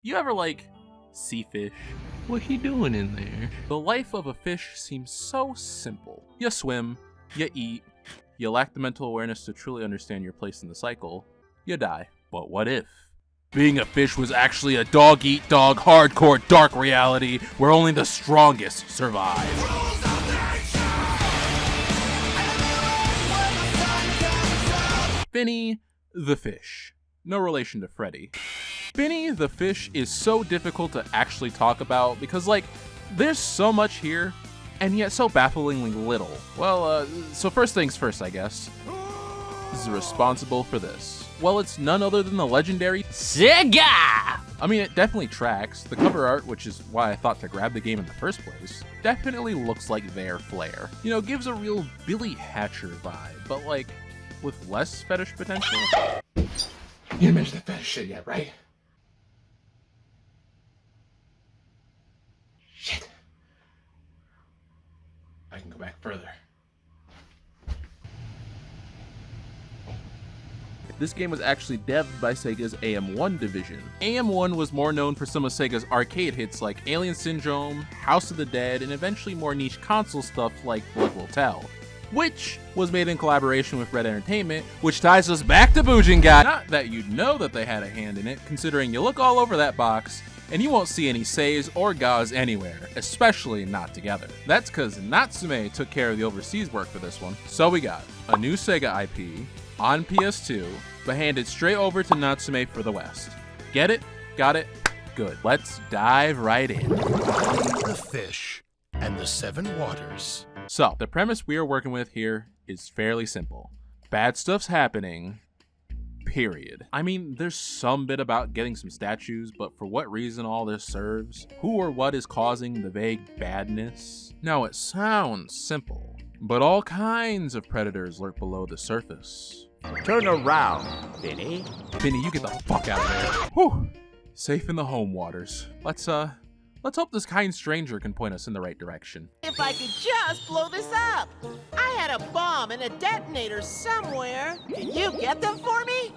You ever, like, see fish? What he doing in there? The life of a fish seems so simple. You swim, you eat, you lack the mental awareness to truly understand your place in the cycle, you die. But what if being a fish was actually a dog-eat-dog, hardcore, dark reality where only the strongest survive? Finny the fish. No relation to Freddy. Finny the fish is so difficult to actually talk about because, like, there's so much here and yet so bafflingly little. Well, so first things first, I guess. Is responsible for this? Well, it's none other than the legendary Sega! I mean, it definitely tracks. The cover art, which is why I thought to grab the game in the first place, definitely looks like their flair. You know, gives a real Billy Hatcher vibe, but, like, with less fetish potential. You didn't mention that fetish shit yet, right? Shit. I can go back further. This game was actually devved by Sega's AM1 division. AM1 was more known for some of Sega's arcade hits like Alien Syndrome, House of the Dead, and eventually more niche console stuff like Blood Will Tell, which was made in collaboration with Red Entertainment, which ties us back to Bujingai. Not that you'd know that they had a hand in it, considering you look all over that box, and you won't see any Seis or Gaz anywhere, especially not together. That's because Natsume took care of the overseas work for this one. So we got a new Sega IP on PS2, but handed straight over to Natsume for the West. Get it? Got it? Good. Let's dive right in. The fish and the seven waters. So, the premise we are working with here is fairly simple. Bad stuff's happening, period. I mean, there's some bit about getting some statues, but for what reason all this serves? Who or what is causing the vague badness? Now, it sounds simple, but all kinds of predators lurk below the surface. Turn around, Finny. Finny, you get the fuck out of there. Whew. Safe in the home waters. Let's hope this kind stranger can point us in the right direction. If I could just blow this up! I had a bomb and a detonator somewhere. Can you get them for me?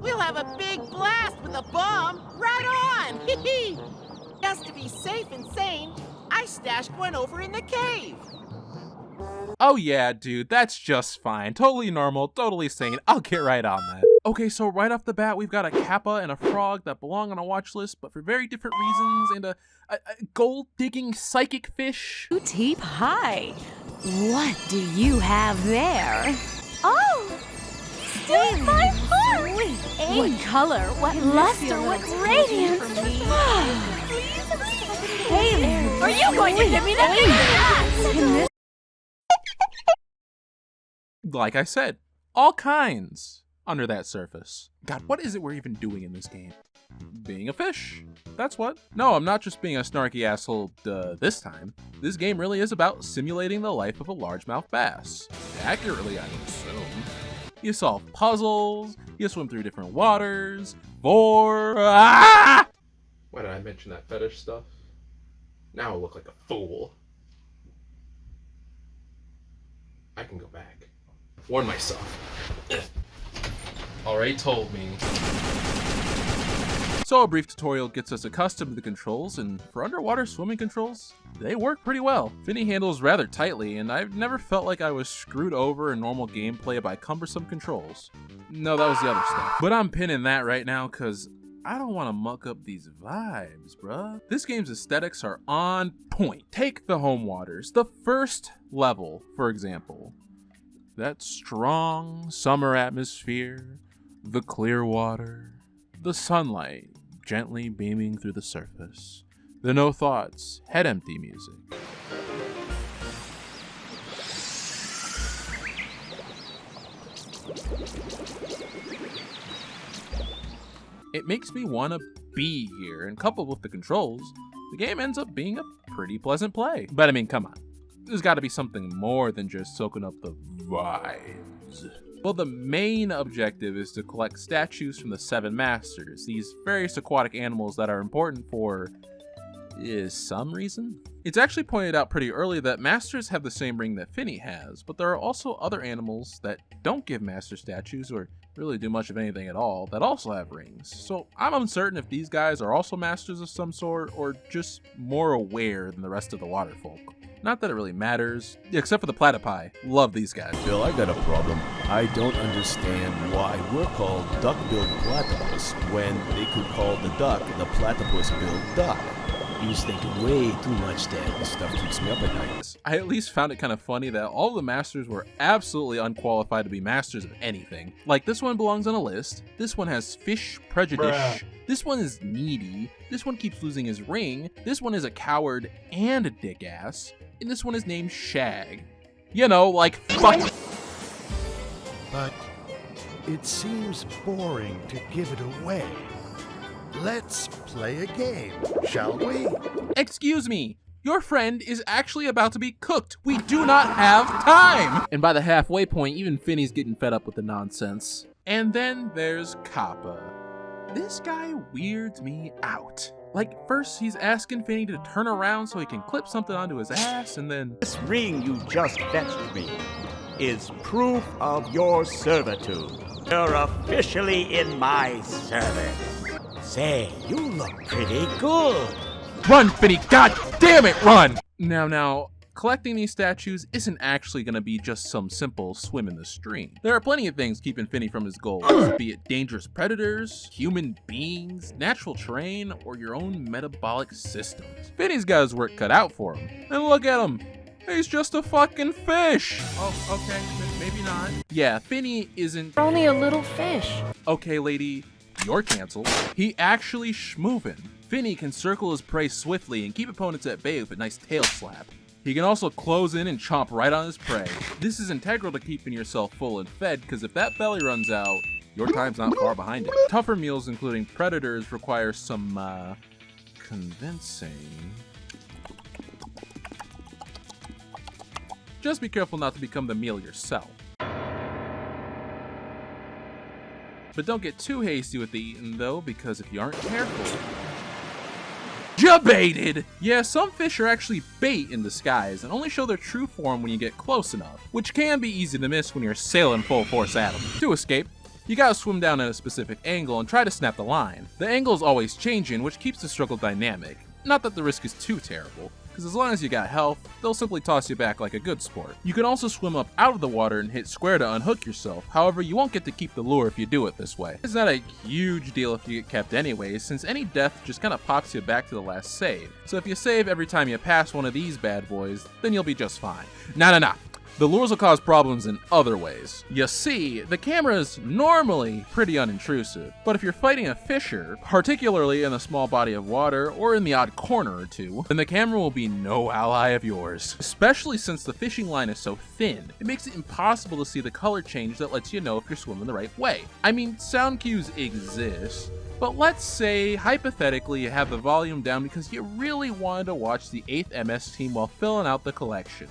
We'll have a big blast with a bomb. Right on! Hee. Just to be safe and sane, I stashed one over in the cave. Oh yeah, dude, that's just fine. Totally normal, totally sane. I'll get right on that. Okay, so right off the bat, we've got a kappa and a frog that belong on a watch list, but for very different reasons, and a gold-digging psychic fish. Teep, hi. What do you have there? Oh, still my heart. What color? What luster? What radiance? Hey there. Are you going to give me that? Like I said, all kinds under that surface. God, what is it we're even doing in this game? Being a fish. That's what. No, I'm not just being a snarky asshole this time. This game really is about simulating the life of a largemouth bass. Accurately, I would assume. You solve puzzles, you swim through different waters, Why did I mention that fetish stuff? Now I look like a fool. I can go back. Warn myself. Already told me. So a brief tutorial gets us accustomed to the controls, and for underwater swimming controls, they work pretty well. Finny handles rather tightly, and I've never felt like I was screwed over in normal gameplay by cumbersome controls. No, that was the other stuff. But I'm pinning that right now, cause I don't want to muck up these vibes, bruh. This game's aesthetics are on point. Take the home waters. The first level, for example. That strong summer atmosphere, the clear water, the sunlight gently beaming through the surface, the no thoughts, head empty music. It makes me want to be here, and coupled with the controls, the game ends up being a pretty pleasant play. But I mean, come on. There's got to be something more than just soaking up the vibes. Well, the main objective is to collect statues from the Seven Masters, these various aquatic animals that are important for is some reason. It's actually pointed out pretty early that masters have the same ring that Finny has, but there are also other animals that don't give master statues or really do much of anything at all that also have rings. So I'm uncertain if these guys are also masters of some sort or just more aware than the rest of the water folk. Not that it really matters, except for the platypi. Love these guys. Bill, I got a problem. I don't understand why we're called duck-billed platypus when they could call the duck the platypus-billed duck. He's thinking way too much there. This stuff keeps me up at night. I at least found it kind of funny that all the masters were absolutely unqualified to be masters of anything. Like, this one belongs on a list, this one has fish prejudice, this one is needy, this one keeps losing his ring, this one is a coward and a dick ass, and this one is named Shag. You know, like, fuck. But it seems boring to give it away. Let's play a game, shall we? Excuse me, your friend is actually about to be cooked. We do not have time. And by the halfway point, even Finny's getting fed up with the nonsense. And then there's Kappa. This guy weirds me out. Like, first he's asking Finny to turn around so he can clip something onto his ass, and then... This ring you just fetched me is proof of your servitude. You're officially in my service. Say, you look pretty good. Run, Finny! God damn it, run! Now, collecting these statues isn't actually gonna be just some simple swim in the stream. There are plenty of things keeping Finny from his goals, be it dangerous predators, human beings, natural terrain, or your own metabolic systems. Finny's got his work cut out for him. And look at him! He's just a fucking fish! Oh, okay, maybe not. Yeah, Finny isn't... Only a little fish. Okay, lady, you're canceled. He actually schmovin'. Finny can circle his prey swiftly and keep opponents at bay with a nice tail slap. He can also close in and chomp right on his prey. This is integral to keeping yourself full and fed, because if that belly runs out, your time's not far behind it. Tougher meals, including predators, require some, convincing. Just be careful not to become the meal yourself. But don't get too hasty with the eating though, because if you aren't careful, you're baited! Yeah, some fish are actually bait in disguise and only show their true form when you get close enough, which can be easy to miss when you're sailing full force at them. To escape, you gotta swim down at a specific angle and try to snap the line. The angle is always changing, which keeps the struggle dynamic. Not that the risk is too terrible, because as long as you got health, they'll simply toss you back like a good sport. You can also swim up out of the water and hit square to unhook yourself, however you won't get to keep the lure if you do it this way. It's not a huge deal if you get kept anyways, since any death just kinda pops you back to the last save. So if you save every time you pass one of these bad boys, then you'll be just fine. Nah. The lures will cause problems in other ways. You see, the camera is normally pretty unintrusive, but if you're fighting a fisher, particularly in a small body of water or in the odd corner or two, then the camera will be no ally of yours. Especially since the fishing line is so thin, it makes it impossible to see the color change that lets you know if you're swimming the right way. I mean, sound cues exist, but let's say, hypothetically, you have the volume down because you really wanted to watch the 8th MS team while filling out the collection.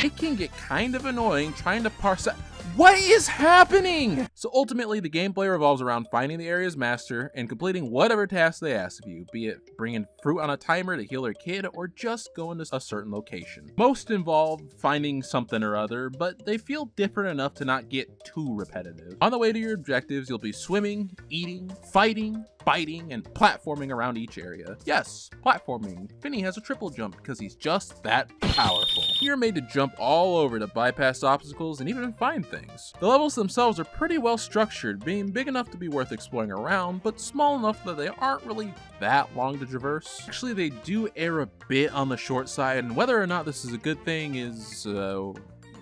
It can get kind of annoying trying to parse out what is happening! So ultimately, the gameplay revolves around finding the area's master and completing whatever task they ask of you, be it bringing fruit on a timer to heal their kid or just going to a certain location. Most involve finding something or other, but they feel different enough to not get too repetitive. On the way to your objectives, you'll be swimming, eating, fighting, biting, and platforming around each area. Yes, platforming. Finny has a triple jump because he's just that powerful. You're made to jump all over to bypass obstacles and even find things. The levels themselves are pretty well structured, being big enough to be worth exploring around, but small enough that they aren't really that long to traverse. Actually, they do err a bit on the short side, and whether or not this is a good thing is,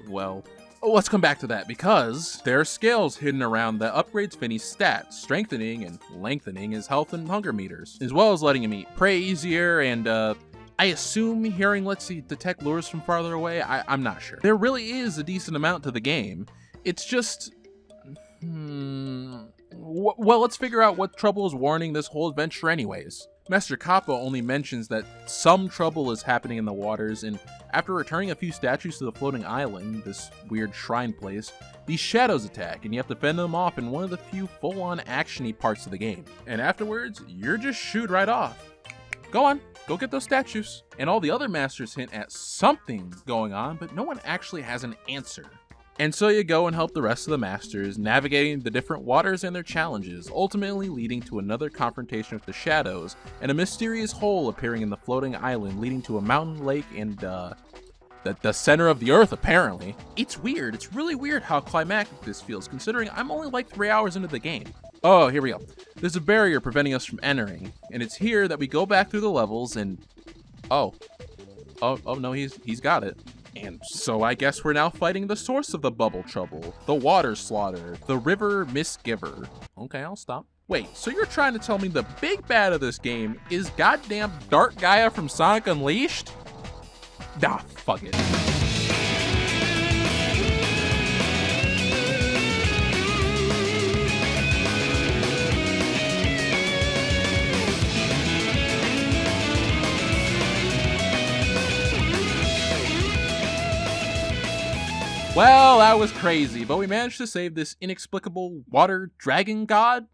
well... let's come back to that, because there are scales hidden around that upgrades Finny's stats, strengthening and lengthening his health and hunger meters, as well as letting him eat prey easier and, I assume hearing lets you detect lures from farther away. I'm not sure. There really is a decent amount to the game. It's just... well, let's figure out what trouble is warning this whole adventure anyways. Master Kappa only mentions that some trouble is happening in the waters, and after returning a few statues to the floating island, this weird shrine place, these shadows attack, and you have to fend them off in one of the few full-on action-y parts of the game. And afterwards, you're just shooed right off. Go on. go get those statues. And all the other masters hint at something going on, but no one actually has an answer. And so you go and help the rest of the masters, navigating the different waters and their challenges, ultimately leading to another confrontation with the shadows, and a mysterious hole appearing in the floating island, leading to a mountain lake and, the center of the earth, apparently. It's weird. It's really weird how climactic this feels, considering I'm only like 3 hours into the game. Oh, here we go. There's a barrier preventing us from entering, and it's here that we go back through the levels and... Oh no, he's got it. And so I guess we're now fighting the source of the bubble trouble, the water slaughter, the river misgiver. Okay, I'll stop. Wait, so you're trying to tell me the big bad of this game is goddamn Dark Gaia from Sonic Unleashed? Nah, fuck it. Well, that was crazy, but we managed to save this inexplicable water dragon god,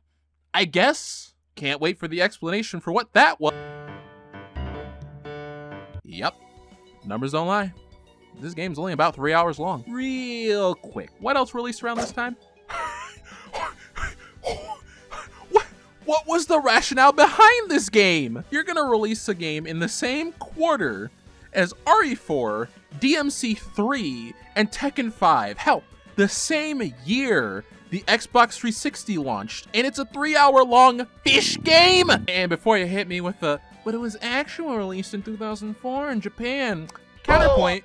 I guess. Can't wait for the explanation for what that was. Yep, numbers don't lie. This game's only about 3 hours long. Real quick, what else released around this time? What was the rationale behind this game? You're gonna release a game in the same quarter as RE4, DMC 3, and Tekken 5. Hell, the same year the Xbox 360 launched, and it's a 3-hour-long fish game! And before you hit me with the, but it was actually released in 2004 in Japan, counterpoint,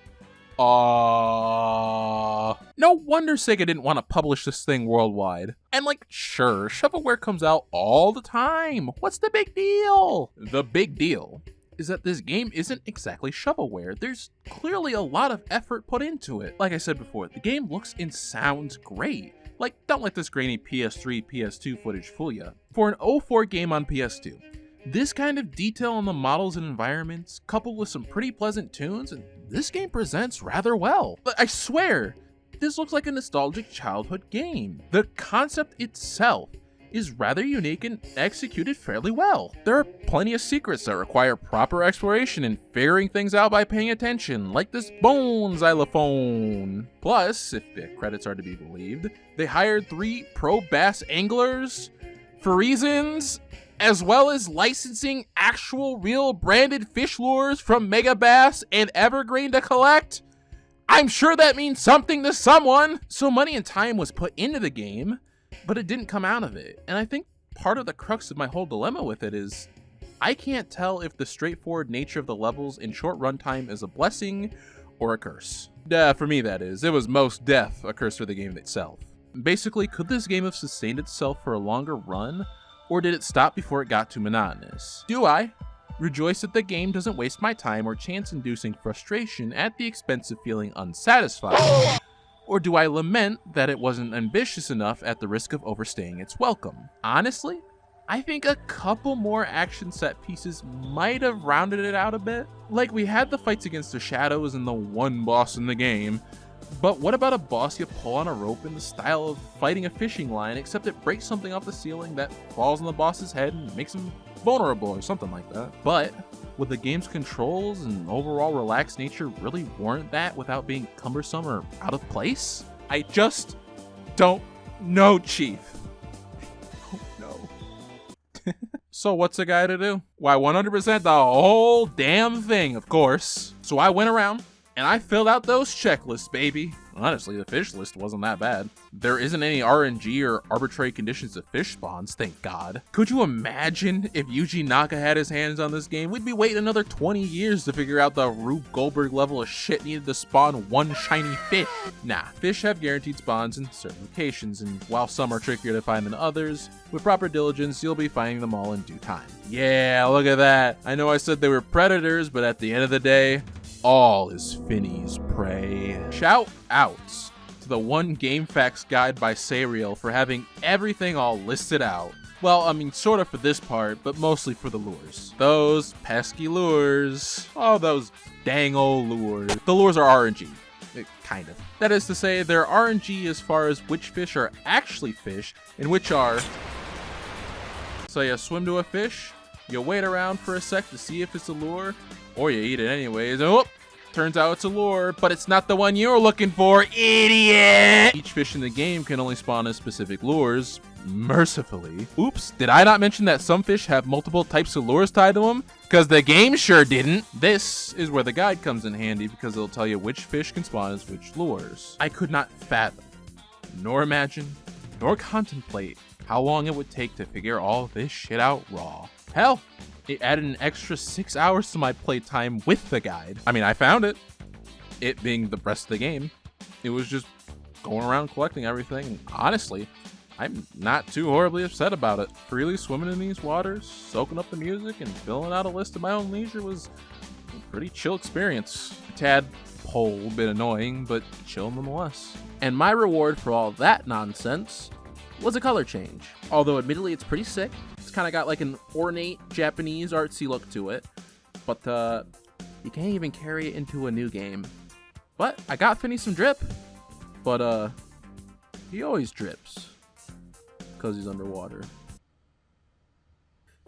no wonder Sega didn't want to publish this thing worldwide. And like, sure, shovelware comes out all the time. What's the big deal? The big deal is that this game isn't exactly shovelware. There's clearly a lot of effort put into it. Like I said before, the game looks and sounds great. Like, don't let this grainy PS3, PS2 footage fool ya. For an 04 game on PS2, this kind of detail on the models and environments, coupled with some pretty pleasant tunes, and this game presents rather well. But I swear, this looks like a nostalgic childhood game. The concept itself is rather unique and executed fairly well. There are plenty of secrets that require proper exploration and figuring things out by paying attention, like this bone xylophone. Plus, if the credits are to be believed, they hired 3 pro bass anglers for reasons, as well as licensing actual real branded fish lures from Mega Bass and Evergreen to collect. I'm sure that means something to someone. So money and time was put into the game, but it didn't come out of it. And I think part of the crux of my whole dilemma with it is I can't tell if the straightforward nature of the levels in short runtime is a blessing or a curse. For me, that is. It was most def a curse for the game itself. Basically, could this game have sustained itself for a longer run, or did it stop before it got too monotonous? Do I rejoice that the game doesn't waste my time or chance-inducing frustration at the expense of feeling unsatisfied? Or do I lament that it wasn't ambitious enough at the risk of overstaying its welcome? Honestly, I think a couple more action set pieces might have rounded it out a bit. Like, we had the fights against the shadows and the one boss in the game, but what about a boss you pull on a rope in the style of fighting a fishing line, except it breaks something off the ceiling that falls on the boss's head and makes him vulnerable or something like that? But would the game's controls and overall relaxed nature really warrant that without being cumbersome or out of place? I just don't know, Chief. Oh no. So what's a guy to do? Why, 100% the whole damn thing, of course. So I went around and I filled out those checklists, baby. Honestly, the fish list wasn't that bad. There isn't any RNG or arbitrary conditions of fish spawns, thank God. Could you imagine if Yuji Naka had his hands on this game? We'd be waiting another 20 years to figure out the Rube Goldberg level of shit needed to spawn one shiny fish. Nah, fish have guaranteed spawns in certain locations, and while some are trickier to find than others, with proper diligence, you'll be finding them all in due time. Yeah, look at that. I know I said they were predators, but at the end of the day, all is Finny's prey. Shout outs to the One Game Facts guide by Sariel for having everything all listed out. Well, I mean, sort of for this part, but mostly for the lures. Those pesky lures. Oh, those dang old lures. The lures are RNG. Kind of. That is to say, they're RNG as far as which fish are actually fish, and which are... So you swim to a fish, You wait around for a sec to see if it's a lure, or you eat it anyways, and whoop! Turns out it's a lure, but it's not the one you're looking for, idiot! Each fish in the game can only spawn as specific lures, mercifully. Oops, did I not mention that some fish have multiple types of lures tied to them? Because the game sure didn't. This is where the guide comes in handy because it'll tell you which fish can spawn as which lures. I could not fathom, nor imagine, nor contemplate how long it would take to figure all this shit out raw. Hell, it added an extra 6 hours to my playtime with the guide. I mean, I found it. It being the rest of the game. It was just going around collecting everything. And honestly, I'm not too horribly upset about it. Freely swimming in these waters, soaking up the music, and filling out a list at my own leisure was a pretty chill experience. A tad whole bit annoying, but chill nonetheless. And my reward for all that nonsense was a color change. Although admittedly it's pretty sick. It's kind of got like an ornate Japanese artsy look to it, but you can't even carry it into a new game. But I got Finny some drip, but he always drips because he's underwater.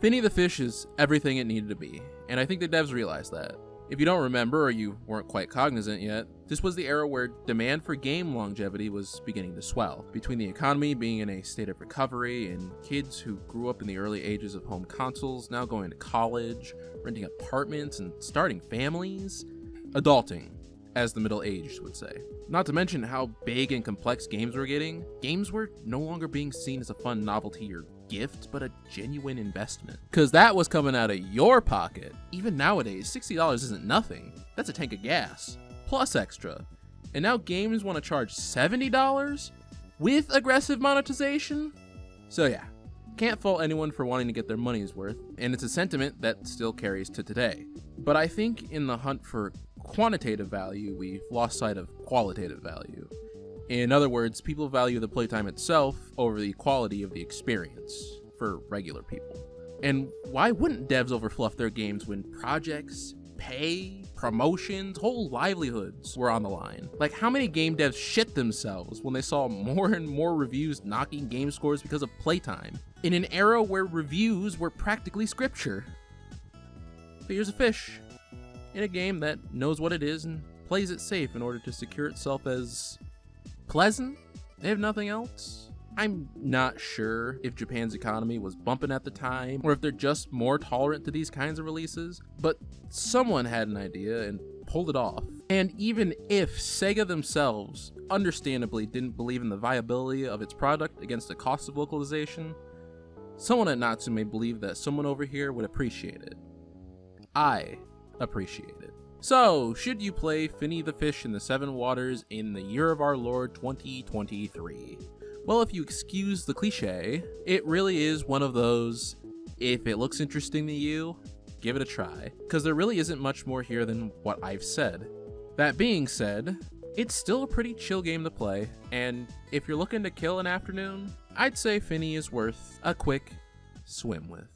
Finny the fish is everything it needed to be, and I think the devs realized that. If you don't remember, or you weren't quite cognizant yet, this was the era where demand for game longevity was beginning to swell. Between the economy being in a state of recovery and kids who grew up in the early ages of home consoles now going to college, renting apartments, and starting families, adulting, as the middle-aged would say. Not to mention how big and complex games were getting, games were no longer being seen as a fun novelty or gift, but a genuine investment. Cause that was coming out of your pocket. Even nowadays, $60 isn't nothing. That's a tank of gas, plus extra. And now games want to charge $70 with aggressive monetization? So yeah, can't fault anyone for wanting to get their money's worth, and it's a sentiment that still carries to today. But I think in the hunt for quantitative value, we've lost sight of qualitative value. In other words, people value the playtime itself over the quality of the experience for regular people. And why wouldn't devs overfluff their games when projects, pay, promotions, whole livelihoods were on the line? Like, how many game devs shit themselves when they saw more and more reviews knocking game scores because of playtime, in an era where reviews were practically scripture? But here's a fish in a game that knows what it is and plays it safe in order to secure itself as pleasant, if nothing else. I'm not sure if Japan's economy was bumping at the time, or if they're just more tolerant to these kinds of releases, but someone had an idea and pulled it off. And even if Sega themselves understandably didn't believe in the viability of its product against the cost of localization, someone at Natsume believed that someone over here would appreciate it. I appreciate it. So, should you play Finny the Fish in the Seven Waters in the year of our Lord 2023? Well, if you excuse the cliche, it really is one of those, if it looks interesting to you, give it a try. Because there really isn't much more here than what I've said. That being said, it's still a pretty chill game to play, and if you're looking to kill an afternoon, I'd say Finny is worth a quick swim with.